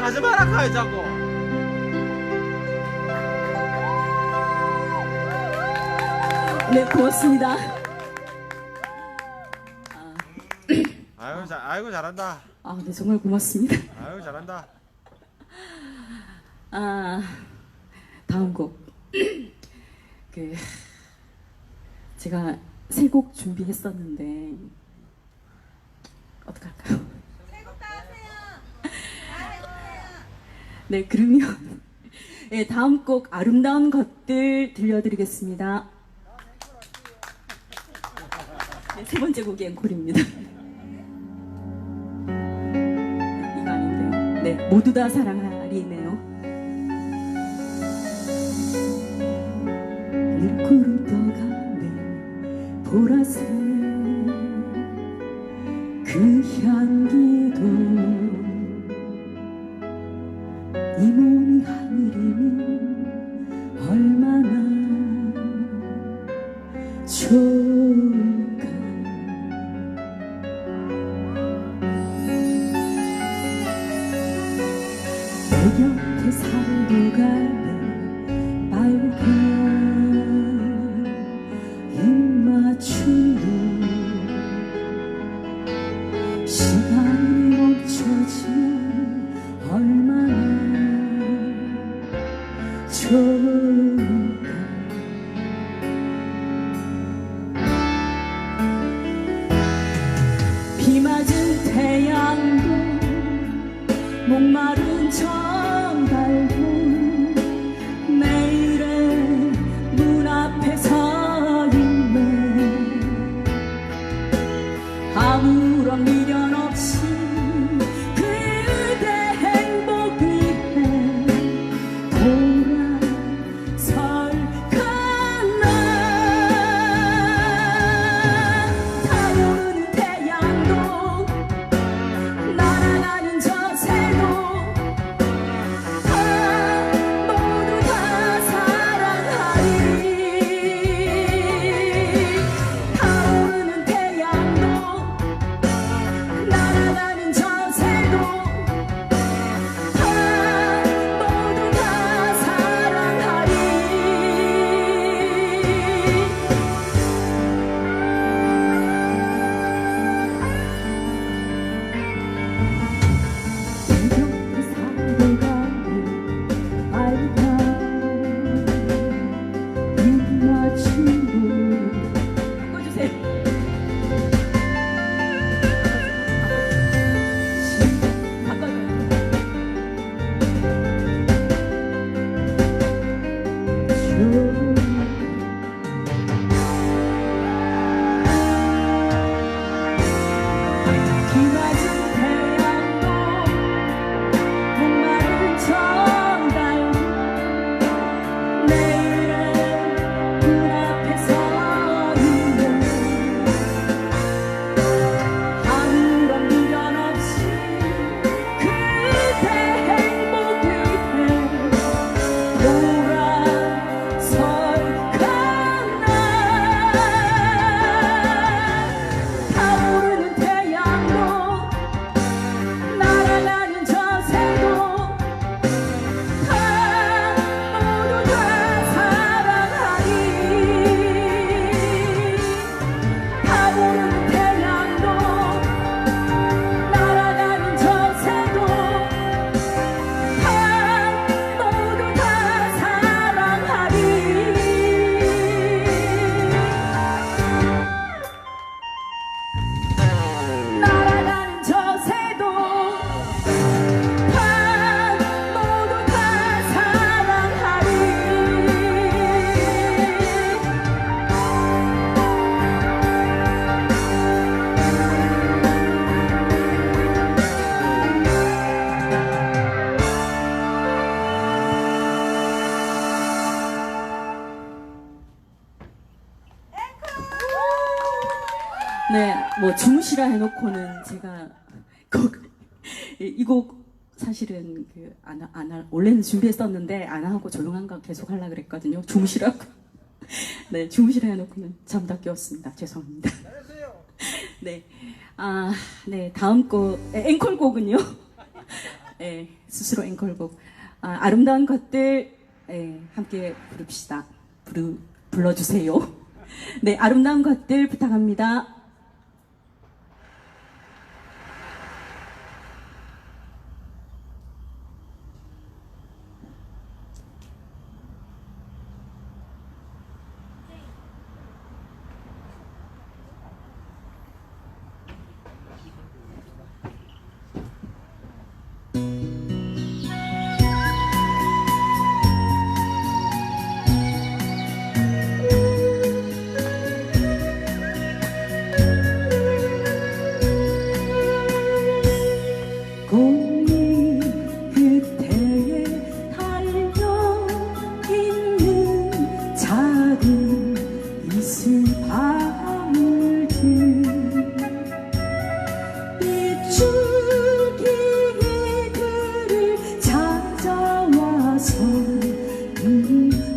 가지 마라 카이 자꾸. 네, 고맙습니다. 아이고 잘한다. 아, 네, 정말 고맙습니다. 아이고 잘한다. 아, 다음 곡. 제가 세 곡 준비했었는데, 어떡할까요? 네, 그러면, 네, 다음 곡 아름다운 것들 들려드리겠습니다. 네, 세 번째 곡이 앵콜입니다. 네, 이거 아닌데요. 네, 모두 다 사랑하리네요. 늘구름 떠가네 보라색 그 향기도 이 몸이 하늘이면 얼마나 좋을까. 내 곁에 살고 가네 빨간 입맞춤도 시간이 멈춰지면 얼마나 좋을까. 비 맞은 태양도 목마른 정갈도 내일은 문 앞에 서 있네. 아무런 미련 없이 그대 행복 위해 돌아설까나. 타오르는 태양도 날아가는 저 새도 모두 다 사랑하리. 타오르는 태양도 날아가는 저 새도 모두 다 사랑하리. 내 곁에 살고 가는 빨간 입맞춤도 바꿔주세요. 비 맞은 태양도 목마른 정갈도 내일은 문 앞에 서 있네. 아무런 미련 없이 그대 행복 위해 돌아설까나. 타오르는 태양도 날아가는 저 새도 모두 다 사랑하리. 타오르는 태양도 날아가는 저 새도 모두 다 사랑하리. 날아가는 저 새도 모두 다 사랑하리. 네, 뭐 주무시라 해놓고는 제가 이 곡 사실은 원래는 준비했었는데 안 하고 조용한 거 계속 하려 그랬거든요. 주무시라고. 네, 주무시라 해놓고는 잠다 깨웠습니다. 죄송합니다. 네, 네, 다음 곡 앵콜곡은요. 예, 스스로 앵콜곡 아름다운 것들 함께 부릅시다. 불러주세요. 네, 아름다운 것들 부탁합니다. 공이 끝에 달려있는 작은 이슬 방울들 빗줄기들을 찾아와서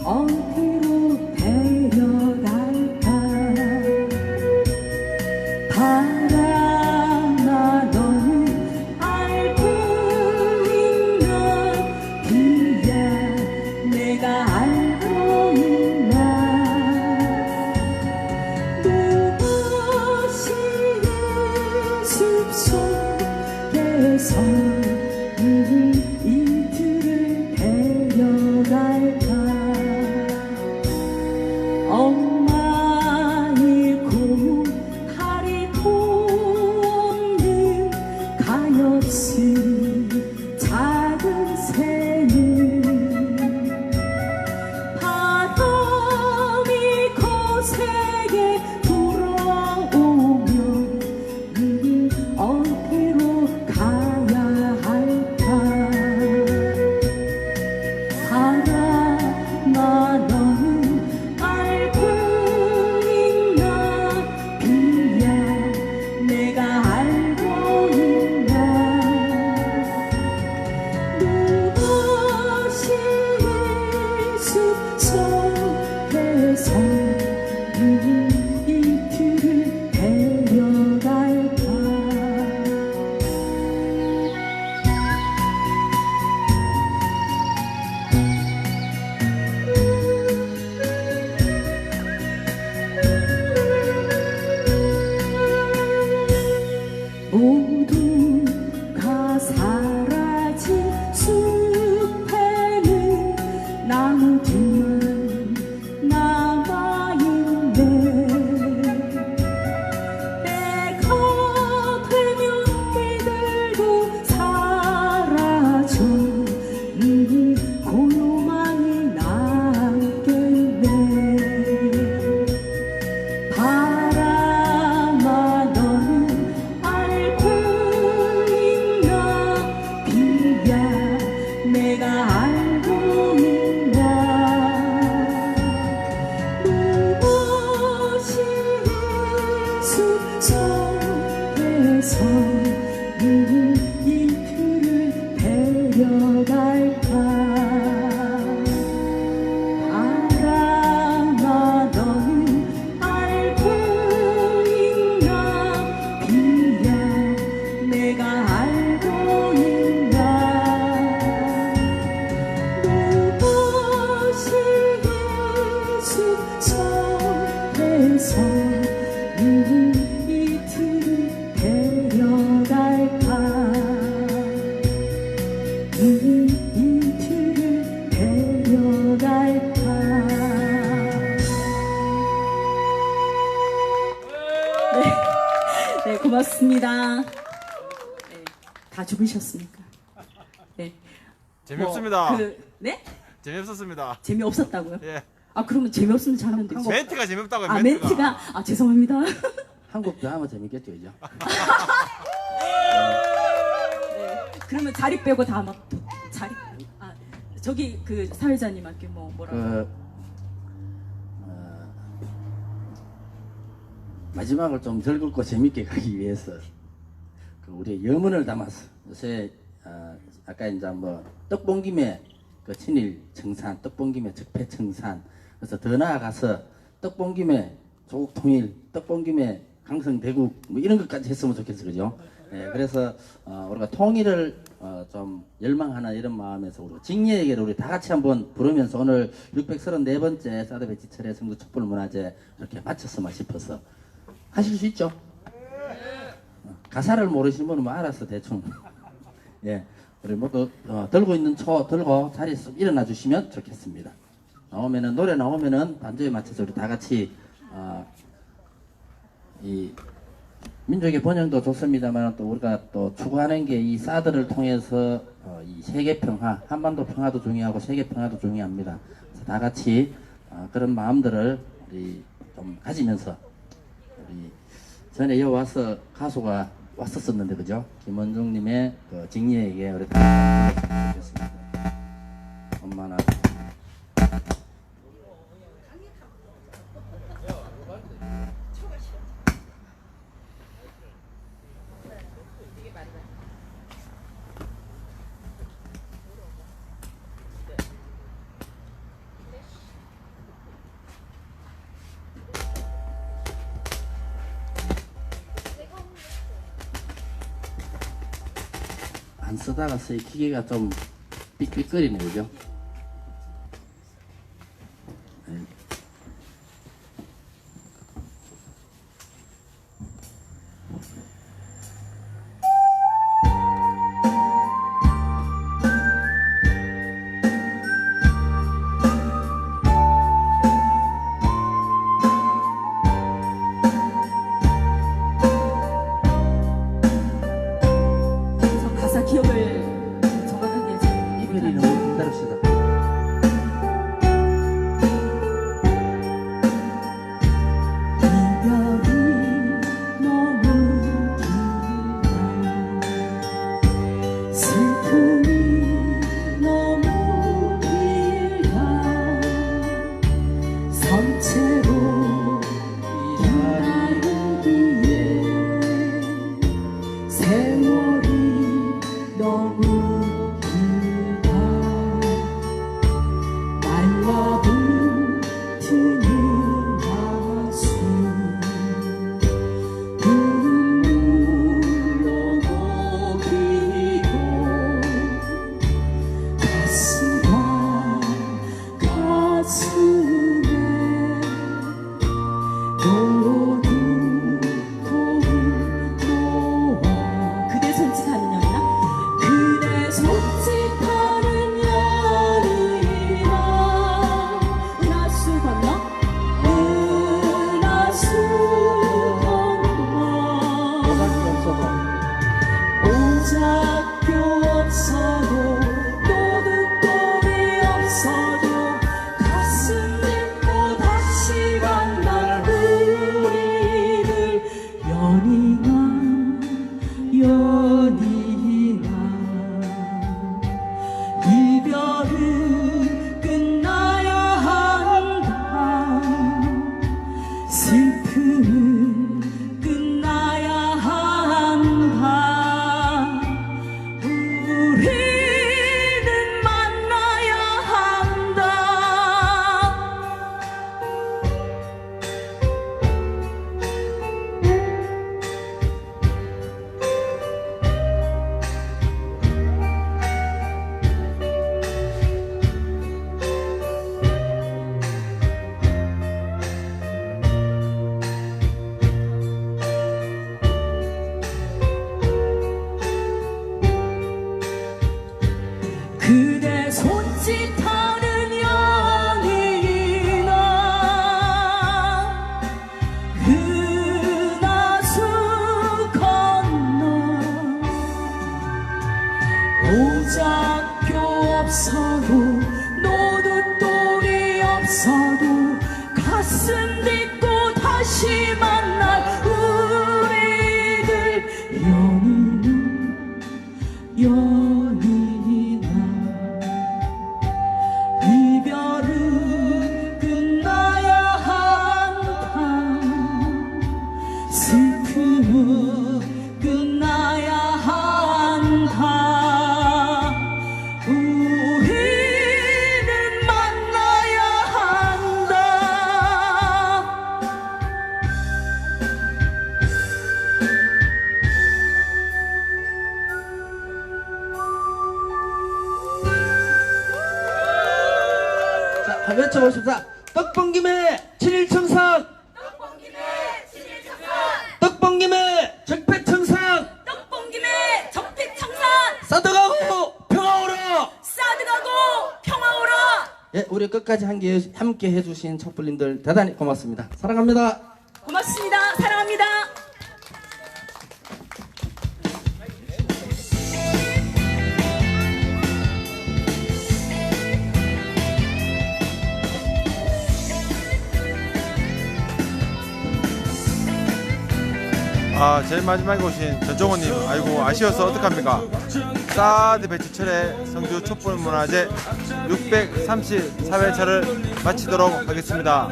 어디로 데려갈까 바람아 너는 알고 있나 그야 내가 알고 있나 무엇이 숲속에서 이들을 데려갈까 엄마의 고다리 돋는 가엾은 작은 새는 바람이 거세게 불어오면 어디로 가야 할까 바람아 너는 알고 있나 비야 내가 알고 있나 무엇이 숲속에서 이들을 데려갈까 모두가 사라진 숲에는 나무들만 남아있네 때가 되면 이들도 사라져 고요만이 남겠네 바람아 너는 알고 있나 비야 내가 알고 있나 무엇이 숲속에서 이들을 데려갈까 바람아 너는 알고 있나 비야 내가 알고 있나 무엇이 숲속에서 이들을 데려갈까 이들을 데려갈까 네, 고맙습니다. 네, 다 죽으셨습니까? 네. 재미없습니다. 네? 재미없었습니다. 재미없었다고요? 예. 아, 그러면 재미없으면 하면 되지. 멘트가 재미없다고요. 아, 멘트가. 아, 죄송합니다. 한국 드라마 재밌겠죠, 그죠? 네. 그러면 자리 빼고 다 막, 저기 그 사회자님한테 뭐라고. 마지막을 좀 즐겁고 재밌게 가기 위해서 우리 염원을 담아서 요새 아까 이제 뭐 떡봉김에 그 친일 청산, 떡봉김에 적폐 청산, 그래서 더 나아가서 떡봉김에 조국 통일, 떡봉김에 강성 대국 뭐 이런 것까지 했으면 좋겠어, 그죠? 예, 그래서 우리가 통일을 좀 열망하는 이런 마음에서 우리 직녀에게를 우리 다 같이 한번 부르면서 오늘 634번째 사드 배지철의 성도 촛불문화제 이렇게 마쳤으면 싶어서 하실 수 있죠? 가사를 모르시는 분은 뭐 알아서 대충 예, 우리 모두 들고 있는 초 들고 자리에서 일어나 주시면 좋겠습니다. 나오면은 노래 나오면은 반주에 맞춰서 우리 다 같이 이 민족의 번영도 좋습니다만 또 우리가 또 추구하는 게 이 사드를 통해서 이 세계 평화, 한반도 평화도 중요하고 세계 평화도 중요합니다. 그래서 다 같이 그런 마음들을 우리 좀 가지면서 우리 전에 여기 와서 가수가 왔었었는데 그죠? 김원중님의 그 직녀에게 우리 다 같이 부르겠습니다. 엄마나. 안 쓰다가 이 기계가 좀 삑삑거리네 그죠? 네. 저 가사 기억을 정확하게 좀 이별이 너무 기다립시다. 이별이 너무 길다 슬픔이 너무 길다 선체로 기다리기에 세월이 너무 길다 말라붙은 가슴 눈물로 녹이고 가슴과 가슴에 너도 놓아 그대 손짓하는 연이나 그대 손짓하는 연이나 은하수 건너 은하수 건너 오작교 없어도 노득돌이 없어도 가슴 딛고 다시 만날 우리들 연이나 연이나 이별은 끝나야 한다 슬픔은 끝나야 한다 우리는 만나야 한다 그대 손짓하는 연이나 은하수 건너 오작교 없어도 노릇돌이 없어도 가슴 딛고 다시 만날 우리들 연이나 연이나 이별은 끝나야 한다 슬픔은 끝나야 한다 우리는 만나야 한다 외쳐보십시다. 떡봉김에 7일 청산. 떡봉김에 적폐청산. 떡봉김에 적폐청산. 사드가고 평화오라. 사드가고 평화오라. 예, 우리 끝까지 함께 해주신 촛불님들 대단히 고맙습니다. 사랑합니다. 고맙습니다. 사랑합니다. 제일 마지막에 오신 전종호님, 아이고 아쉬워서 어떡합니까? 사드 배치철의 성주 촛불문화제 634회차를 마치도록 하겠습니다.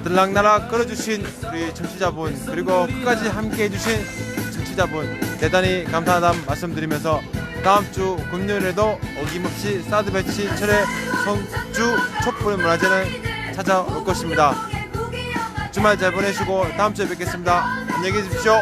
들락날락 끌어주신 우리 청취자분, 그리고 끝까지 함께 해주신 청취자분 대단히 감사하다는 말씀드리면서 다음주 금요일에도 어김없이 사드 배치철의 성주 촛불문화제는 찾아올 것입니다. 주말 잘 보내시고 다음주에 뵙겠습니다. 안녕히 계십시오.